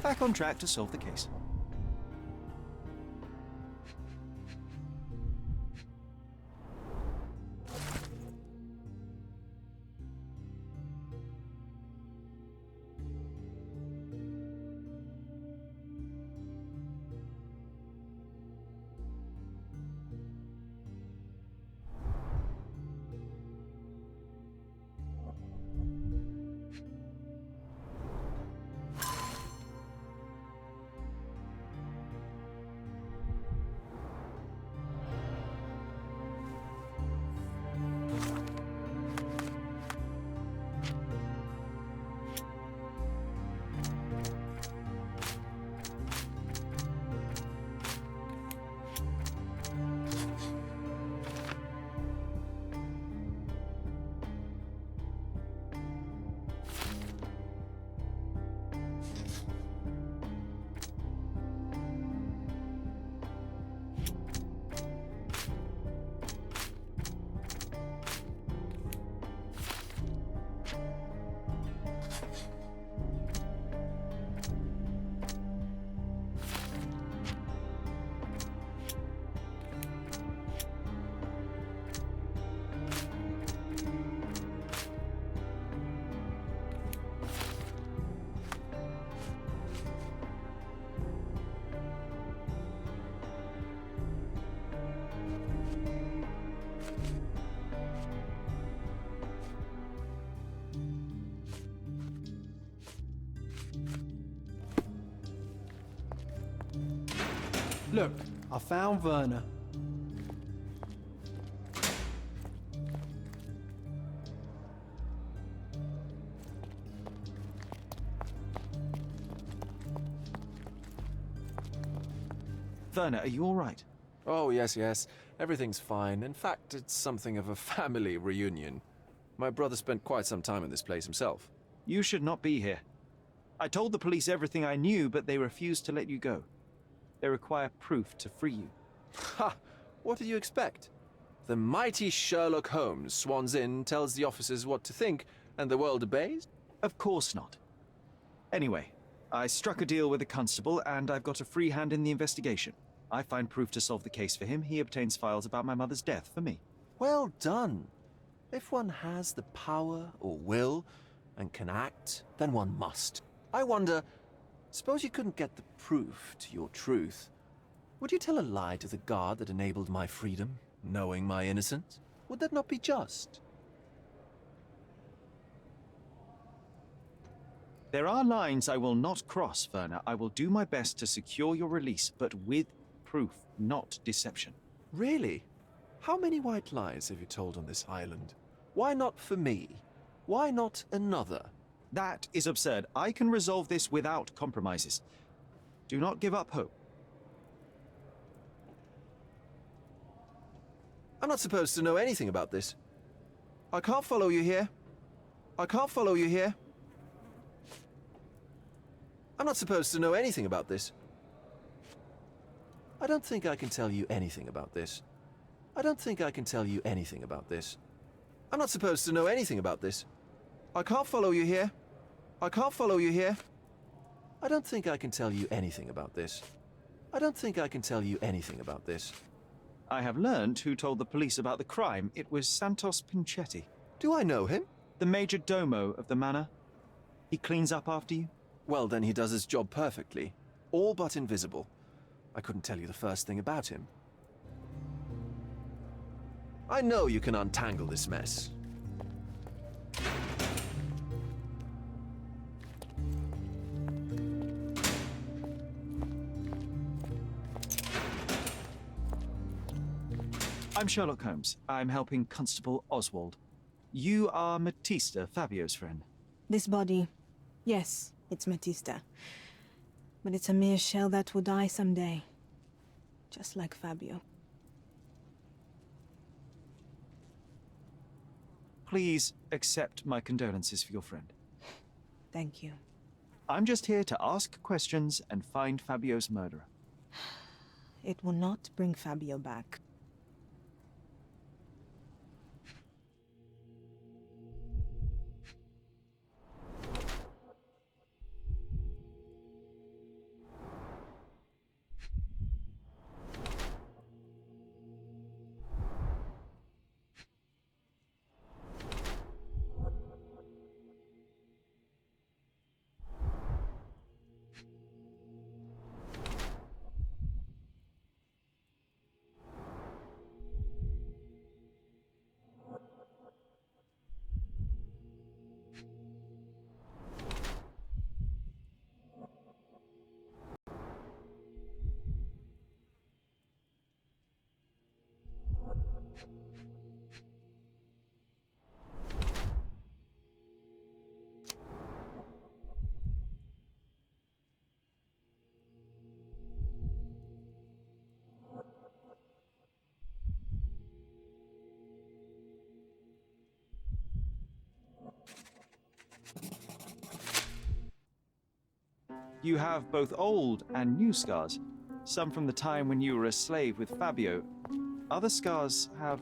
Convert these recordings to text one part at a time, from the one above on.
Back on track to solve the case. Look, I found Werner. Werner, are you all right? Oh, yes. Everything's fine. In fact, it's something of a family reunion. My brother spent quite some time in this place himself. You should not be here. I told the police everything I knew, but they refused to let you go. They require proof to free you. Ha! What did you expect? The mighty Sherlock Holmes swans in, tells the officers what to think, and the world obeys? Of course not. Anyway, I struck a deal with the constable, and I've got a free hand in the investigation. I find proof to solve the case for him. He obtains files about my mother's death for me. Well done. If one has the power or will and can act, then one must. I wonder, suppose you couldn't get the proof to your truth. Would you tell a lie to the guard that enabled my freedom, knowing my innocence? Would that not be just? There are lines I will not cross, Werner. I will do my best to secure your release, but with proof, not deception. Really? How many white lies have you told on this island? Why not for me? Why not another? That is absurd. I can resolve this without compromises. Do not give up hope. I'm not supposed to know anything about this. I can't follow you here. I can't follow you here. I'm not supposed to know anything about this. I don't think I can tell you anything about this. I don't think I can tell you anything about this. I'm not supposed to know anything about this. I can't follow you here. I can't follow you here. I don't think I can tell you anything about this. I don't think I can tell you anything about this. I have learned who told the police about the crime. It was Santos Pinchetti, Do I know him? the major domo of the manor. He cleans up after you. Well, then he does his job perfectly. All but invisible. I couldn't tell you the first thing about him. I know you can untangle this mess. I'm Sherlock Holmes. I'm helping Constable Oswald. You are Matista, Fabio's friend. This body, yes, it's Matista. But it's a mere shell that will die someday. Just like Fabio. Please accept my condolences for your friend. Thank you. I'm just here to ask questions and find Fabio's murderer. It will not bring Fabio back. You have both old and new scars. Some from the time when you were a slave with Fabio. Other scars have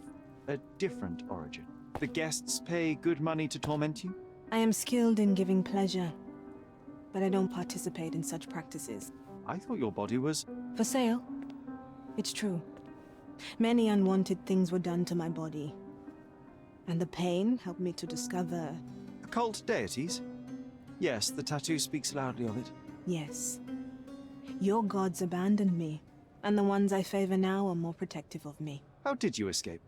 a different origin. The guests pay good money to torment you? I am skilled in giving pleasure, but I don't participate in such practices. I thought your body was... For sale? It's true. Many unwanted things were done to my body. And the pain helped me to discover... Occult deities? Yes, the tattoo speaks loudly of it. Yes. Your gods abandoned me, and the ones I favor now are more protective of me. How did you escape?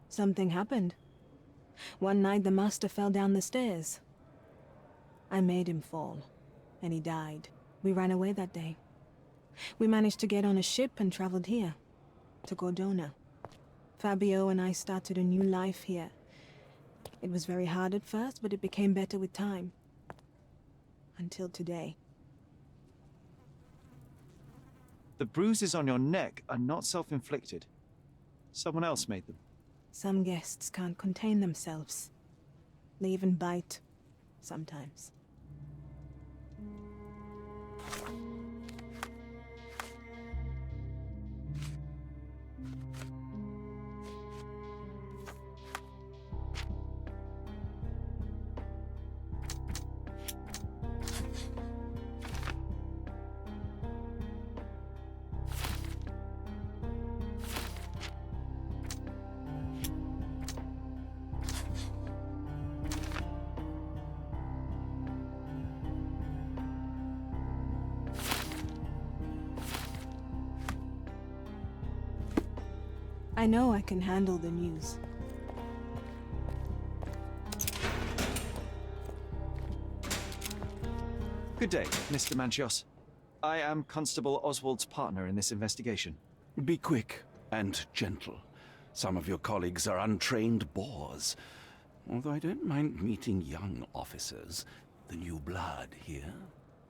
Something happened. One night the master fell down the stairs. I made him fall, and he died. We ran away that day. We managed to get on a ship and traveled here, to Gordona. Fabio and I started a new life here. It was very hard at first, but it became better with time. Until today. The bruises on your neck are not self-inflicted. Someone else made them. Some guests can't contain themselves. They even bite, sometimes. I know I can handle the news. Good day, Mr. Manchios. I am Constable Oswald's partner in this investigation. Be quick and gentle. Some of your colleagues are untrained boors. Although I don't mind meeting young officers, the new blood here.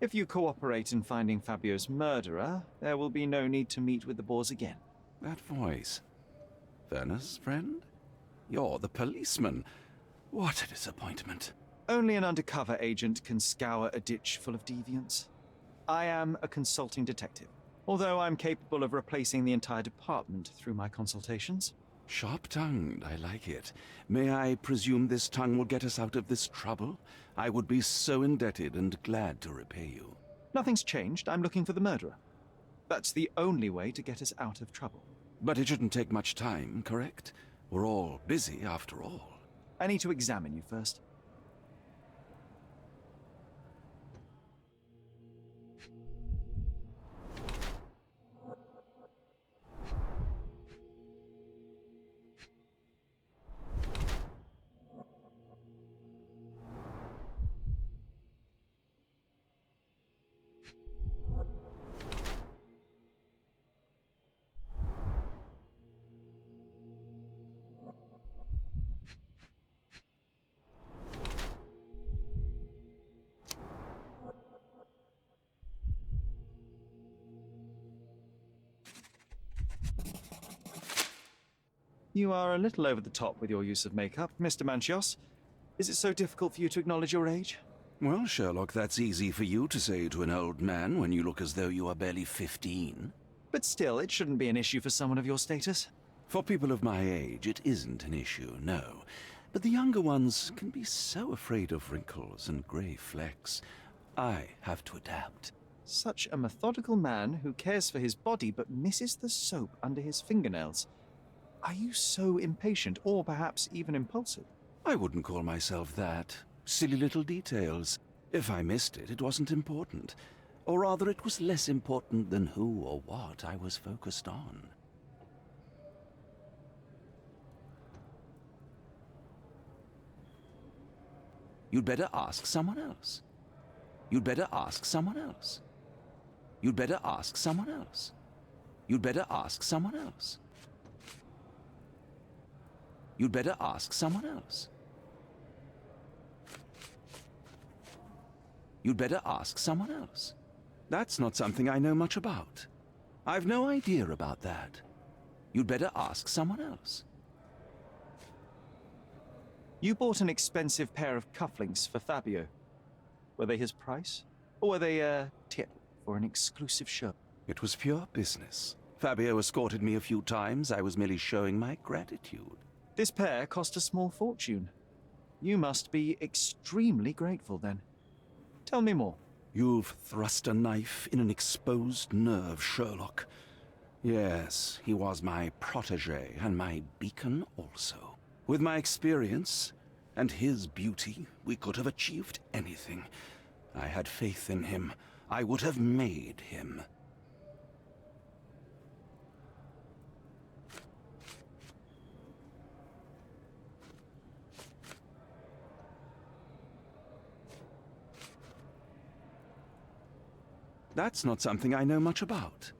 If you cooperate in finding Fabio's murderer, there will be no need to meet with the Boers again. That voice. Werner's friend? You're the policeman. What a disappointment. Only an undercover agent can scour a ditch full of deviants. I am a consulting detective, although I'm capable of replacing the entire department through my consultations. Sharp-tongued, I like it. May I presume this tongue will get us out of this trouble? I would be so indebted and glad to repay you. Nothing's changed. I'm looking for the murderer. That's the only way to get us out of trouble. But it shouldn't take much time, correct? We're all busy after all. I need to examine you first. You are a little over the top with your use of makeup, Mr. Manchios. Is it so difficult for you to acknowledge your age? Well, Sherlock, that's easy for you to say to an old man when you look as though you are barely 15. But still, it shouldn't be an issue for someone of your status. For people of my age, it isn't an issue, no. But the younger ones can be so afraid of wrinkles and grey flecks. I have to adapt. Such a methodical man who cares for his body but misses the soap under his fingernails. Are you so impatient, or perhaps even impulsive? I wouldn't call myself that. Silly little details. If I missed it, it wasn't important. Or rather, it was less important than who or what I was focused on. You'd better ask someone else. You'd better ask someone else. You'd better ask someone else. You'd better ask someone else. You'd better ask someone else. You'd better ask someone else. That's not something I know much about. I've no idea about that. You'd better ask someone else. You bought an expensive pair of cufflinks for Fabio. Were they his price? Or were they a tip? for an exclusive show. It was pure business. Fabio escorted me a few times. I was merely showing my gratitude. This pair cost a small fortune. You must be extremely grateful then. Tell me more. You've thrust a knife in an exposed nerve, Sherlock. Yes, he was my protege and my beacon also. With my experience and his beauty, we could have achieved anything. I had faith in him. I would have made him. That's not something I know much about.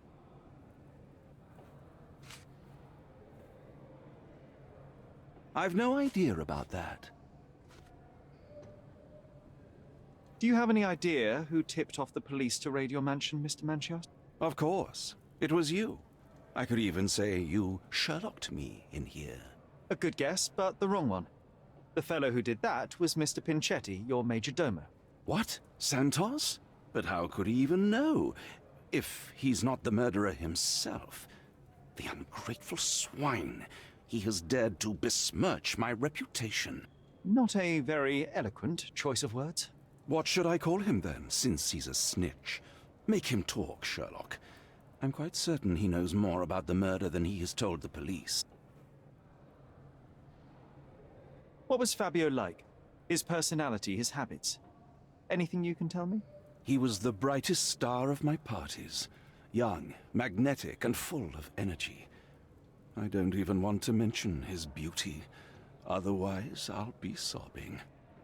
I've no idea about that. Do you have any idea who tipped off the police to raid your mansion, Mr. Manchios? Of course. It was you. I could even say you Sherlocked me in here. A good guess, but the wrong one. The fellow who did that was Mr. Pinchetti, your major domo. What? Santos? But how could he even know? If he's not the murderer himself. The ungrateful swine. He has dared to besmirch my reputation. Not a very eloquent choice of words. What should I call him then, since he's a snitch? Make him talk, Sherlock. I'm quite certain he knows more about the murder than he has told the police. What was Fabio like? His personality, his habits? Anything you can tell me? He was the brightest star of my parties. Young, magnetic, and full of energy. I don't even want to mention his beauty. Otherwise, I'll be sobbing.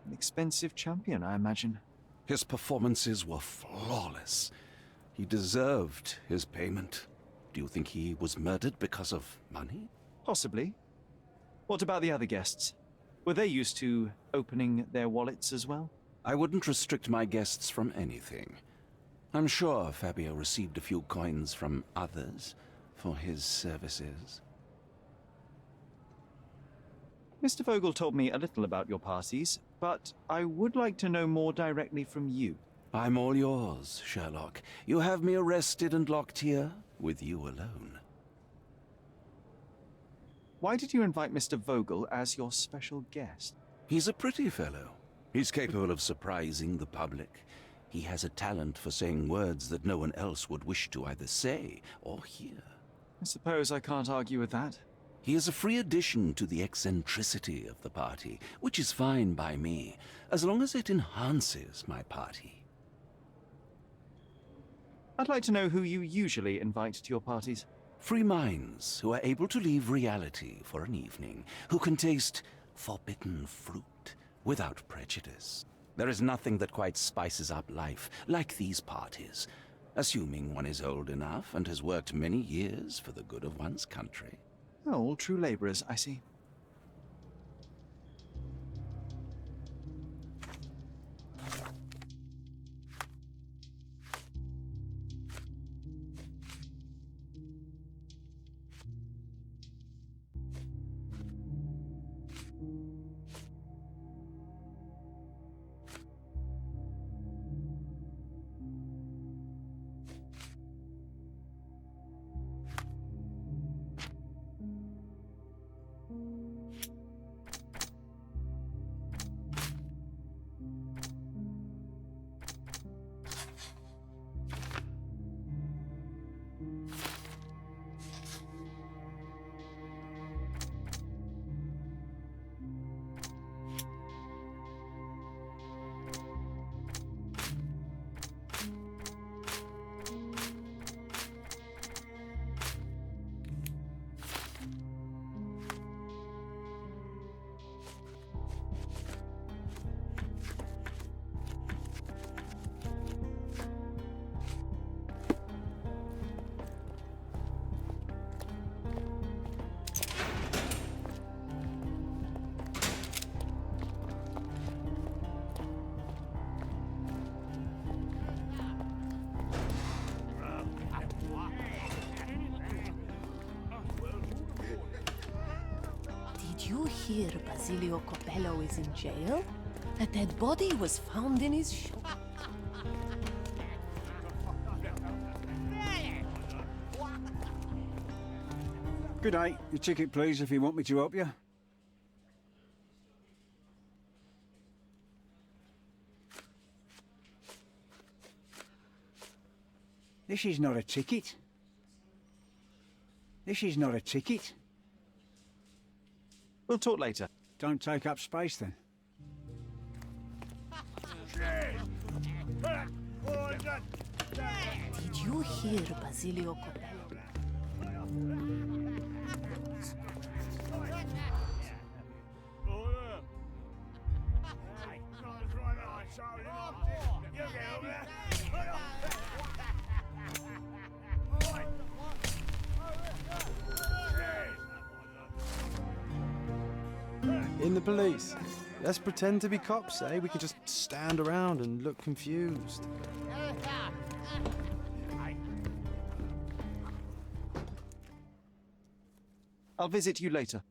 An expensive champion, I imagine. His performances were flawless. He deserved his payment. Do you think he was murdered because of money? Possibly. What about the other guests? Were they used to opening their wallets as well? I wouldn't restrict my guests from anything. I'm sure Fabio received a few coins from others for his services. Mr. Vogel told me a little about your parties, but I would like to know more directly from you. I'm all yours, Sherlock. You have me arrested and locked here with you alone. Why did you invite Mr. Vogel as your special guest? He's a pretty fellow. He's capable of surprising the public. He has a talent for saying words that no one else would wish to either say or hear. I suppose I can't argue with that. He is a free addition to the eccentricity of the party, which is fine by me, as long as it enhances my party. I'd like to know who you usually invite to your parties. Free minds who are able to leave reality for an evening, who can taste forbidden fruit without prejudice. There is nothing that quite spices up life like these parties, assuming one is old enough and has worked many years for the good of one's country. Oh, all true laborers, I see. Did you hear Basilio Coppello is in jail? A dead body was found in his shop. Good day. Your ticket, please, if you want me to help you. This is not a ticket. This is not a ticket. We'll talk later. Don't take up space, then. Did you hear Basilio Coppello? In the police. Let's pretend to be cops, eh? We can just stand around and look confused. I'll visit you later.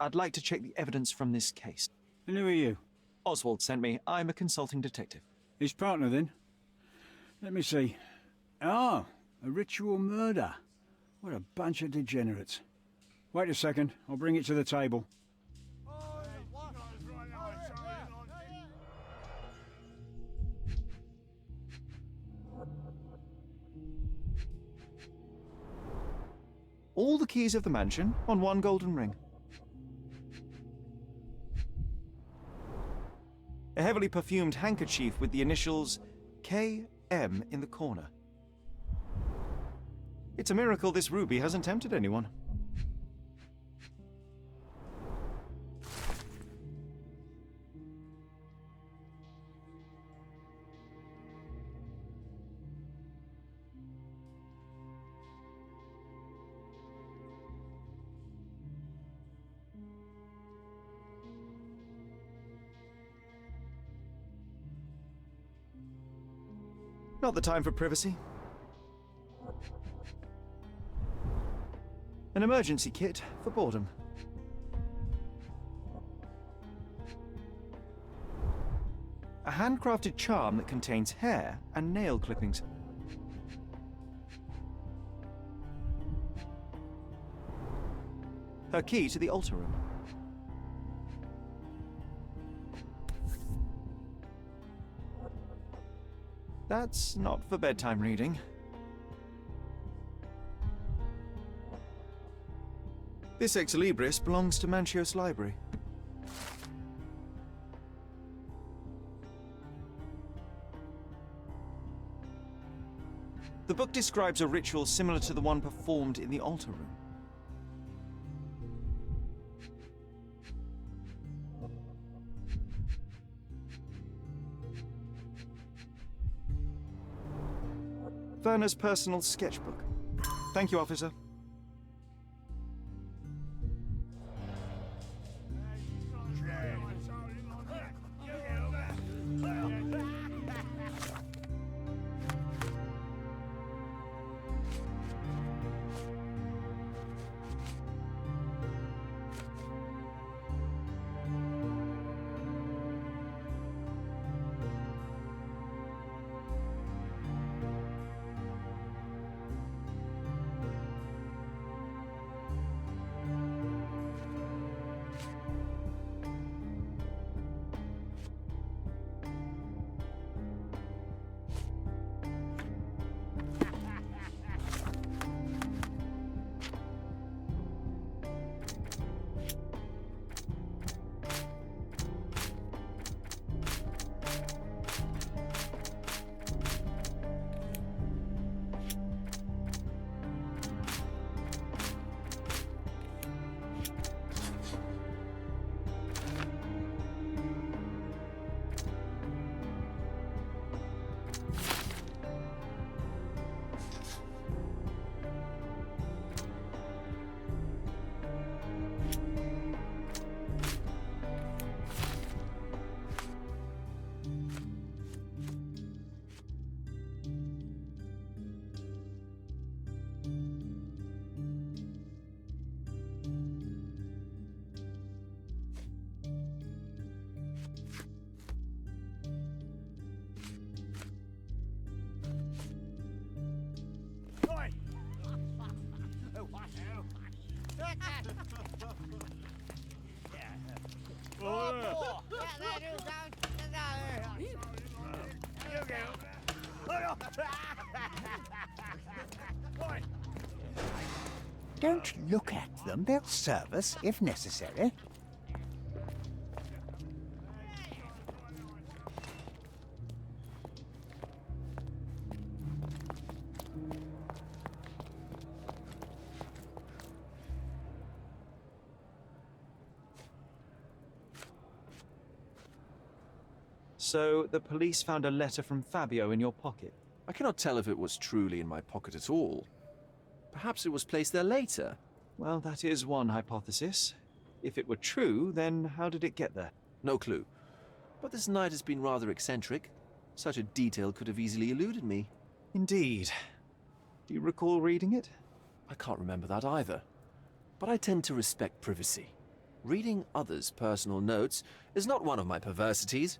I'd like to check the evidence from this case. And who are you? Oswald sent me. I'm a consulting detective. His partner, then? Let me see. Ah, a ritual murder. What a bunch of degenerates. Wait a second, I'll bring it to the table. All the keys of the mansion on one golden ring. A heavily perfumed handkerchief with the initials KM in the corner. It's a miracle this ruby hasn't tempted anyone. Not the time for privacy. An emergency kit for boredom. A handcrafted charm that contains hair and nail clippings. Her key to the altar room. That's not for bedtime reading. This ex libris belongs to Manchios Library. The book describes a ritual similar to the one performed in the altar room. Werner's personal sketchbook. Thank you, officer. Don't look at them. They'll serve us if necessary. So, the police found a letter from Fabio in your pocket. I cannot tell if it was truly in my pocket at all. Perhaps it was placed there later. Well, that is one hypothesis. If it were true, then how did it get there? No clue. But this night has been rather eccentric. Such a detail could have easily eluded me. Indeed. Do you recall reading it? I can't remember that either. But I tend to respect privacy. Reading others' personal notes is not one of my perversities.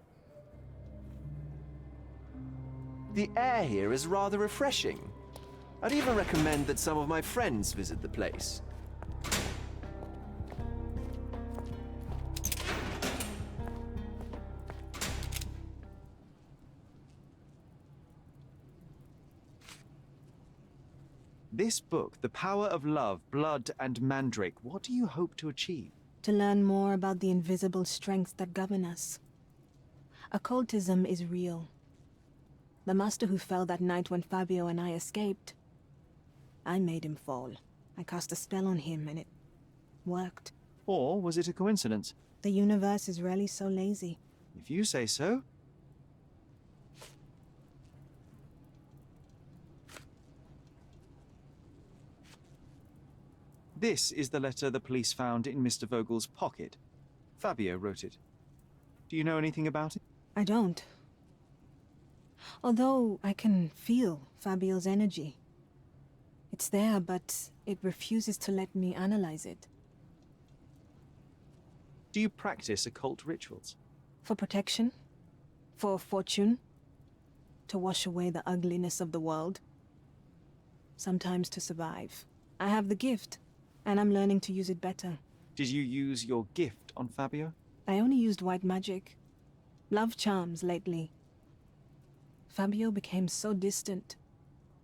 The air here is rather refreshing. I'd even recommend that some of my friends visit the place. This book, The Power of Love, Blood and Mandrake, what do you hope to achieve? To learn more about the invisible strengths that govern us. Occultism is real. The master who fell that night when Fabio and I escaped, I made him fall. I cast a spell on him and it worked. Or was it a coincidence? The universe is rarely so lazy. If you say so. This is the letter the police found in Mr. Vogel's pocket. Fabio wrote it. Do you know anything about it? I don't. Although I can feel Fabio's energy. It's there, but it refuses to let me analyze it. Do you practice occult rituals? For protection? For fortune? To wash away the ugliness of the world? Sometimes to survive. I have the gift, and I'm learning to use it better. Did you use your gift on Fabio? I only used white magic. Love charms lately. Fabio became so distant.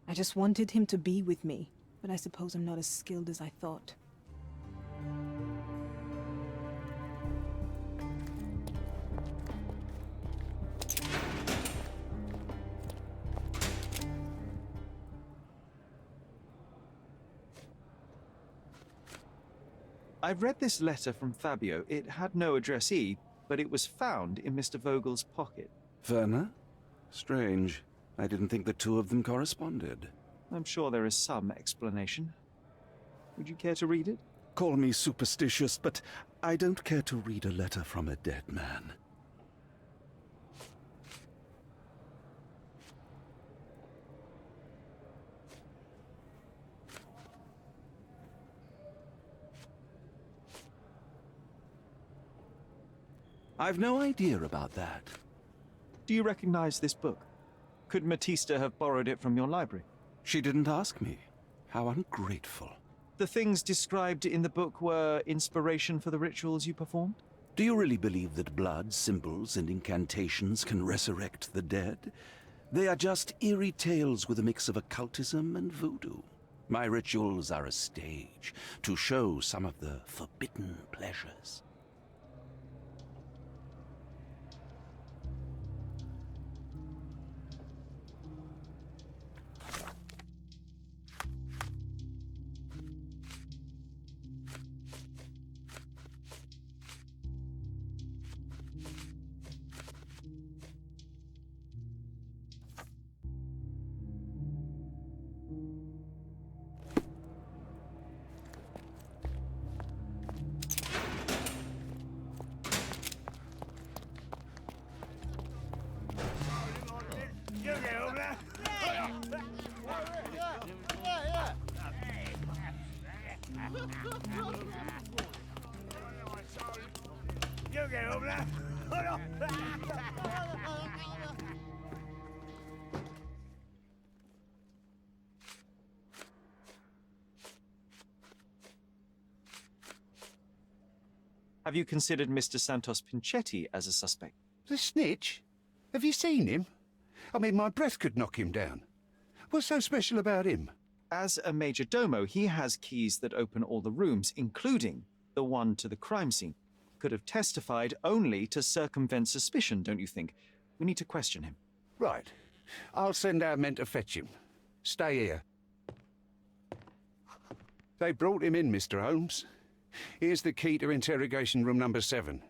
I just wanted him to be with me, but I suppose I'm not as skilled as I thought. I've read this letter from Fabio. It had no addressee, but it was found in Mr. Vogel's pocket. Werner? Strange. I didn't think the two of them corresponded. I'm sure there is some explanation. Would you care to read it? Call me superstitious, but I don't care to read a letter from a dead man. I've no idea about that. Do you recognize this book? Could Matista have borrowed it from your library? She didn't ask me. How ungrateful. The things described in the book were inspiration for the rituals you performed? Do you really believe that blood, symbols, and incantations can resurrect the dead? They are just eerie tales with a mix of occultism and voodoo. My rituals are a stage to show some of the forbidden pleasures. Have you considered Mr. Santos Pinchetti as a suspect? The snitch? Have you seen him? I mean, my breath could knock him down. What's so special about him? As a major domo, he has keys that open all the rooms, including the one to the crime scene. Could have testified only to circumvent suspicion, don't you think? We need to question him. Right. I'll send our men to fetch him. Stay here. They brought him in, Mr. Holmes. Here's the key to interrogation room number 7.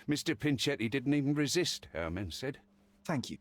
Mr. Pinchetti didn't even resist, our men said. Thank you.